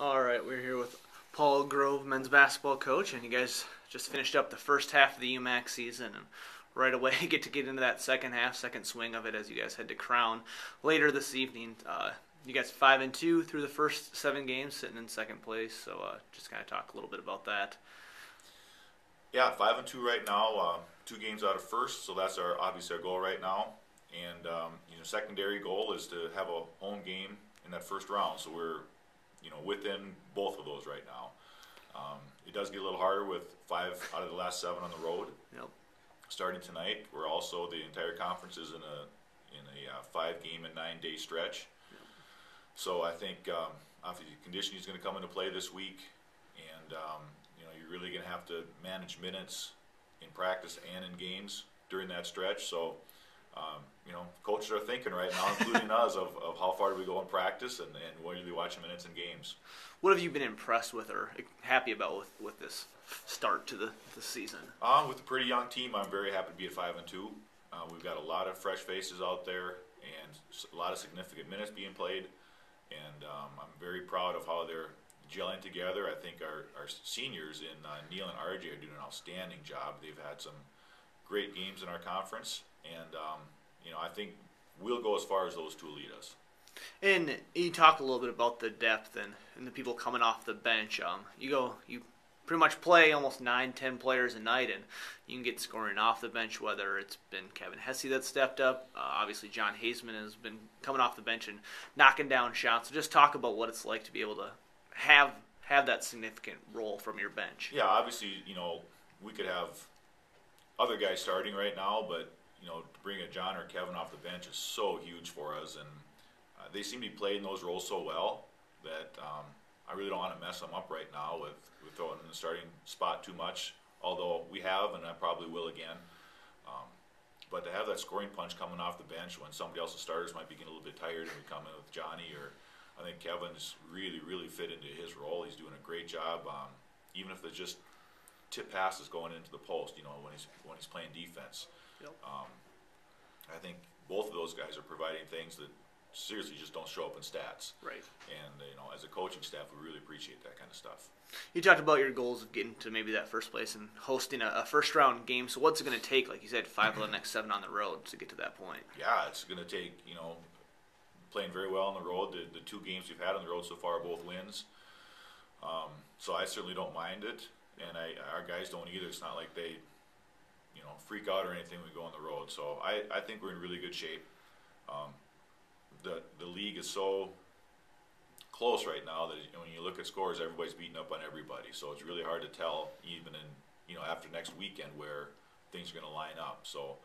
All right, we're here with Paul Grove, men's basketball coach, and you guys just finished up the first half of the UMAC season, and right away get into that second half, second swing of it as you guys head to Crown later this evening. You guys 5-2 through the first 7 games, sitting in second place. So just kind of talk a little bit about that. Yeah, 5-2 right now. 2 games out of first, so that's obviously our goal right now. And secondary goal is to have a home game in that first round. So we're within both of those right now. It does get a little harder with 5 out of the last 7 on the road. Yep. Starting tonight, we're also the entire conference is in a 5-game and 9-day stretch. Yep. So I think obviously conditioning is going to come into play this week, and you're really going to have to manage minutes in practice and in games during that stretch. So coaches are thinking right now, including us, of how far do we go in practice and what are we watching minutes in games. What have you been impressed with or happy about with this start to the season? With a pretty young team, I'm very happy to be at 5-2. We've got a lot of fresh faces out there and a lot of significant minutes being played. And I'm very proud of how they're gelling together. I think our seniors in Neil and RJ are doing an outstanding job. They've had some great games in our conference. And, I think we'll go as far as those 2 lead us. And you talk a little bit about the depth and the people coming off the bench. You pretty much play almost 9-10 players a night, and you can get scoring off the bench, whether it's been Kevin Hesse that stepped up. Obviously, John Haseman has been coming off the bench and knocking down shots. So just talk about what it's like to be able to have that significant role from your bench. Yeah, obviously, we could have other guys starting right now, but to bring a John or Kevin off the bench is so huge for us, and they seem to be playing those roles so well that I really don't want to mess them up right now with throwing in the starting spot too much, although we have, and I probably will again. But to have that scoring punch coming off the bench when somebody else's starters might be getting a little bit tired and we come in with Johnny, or I think Kevin's really, really fit into his role. He's doing a great job, even if it's just tip passes going into the post, when he's playing defense. Yep. I think both of those guys are providing things that seriously just don't show up in stats. Right. And as a coaching staff, we really appreciate that kind of stuff. You talked about your goals of getting to maybe that first place and hosting a first round game. So what's it going to take? Like you said, 5 of the next 7 on the road to get to that point. Yeah, it's going to take playing very well on the road. The 2 games we've had on the road so far are both wins. So I certainly don't mind it, and our guys don't either. It's not like they freak out or anything when we go on the road. So I think we're in really good shape. The league is so close right now that when you look at scores, everybody's beating up on everybody. So it's really hard to tell even in after next weekend where things are going to line up. So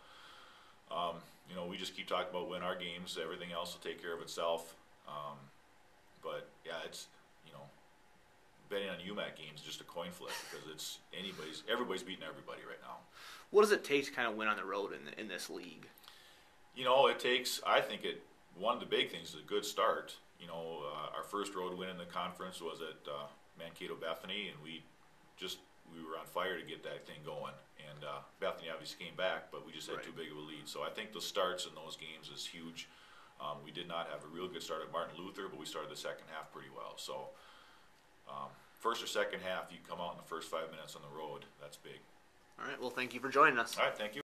we just keep talking about win our games. Everything else will take care of itself. But yeah, it's betting on UMAC games is just a coin flip because everybody's beating everybody right now. What does it take to kind of win on the road in this league? It takes, I think one of the big things is a good start. Our first road win in the conference was at Mankato Bethany, and we were on fire to get that thing going. And Bethany obviously came back, but we just had too big of a lead. So I think the starts in those games is huge. We did not have a real good start at Martin Luther, but we started the second half pretty well. So first or second half, you come out in the first 5 minutes on the road, that's big. All right, well, thank you for joining us. All right, thank you.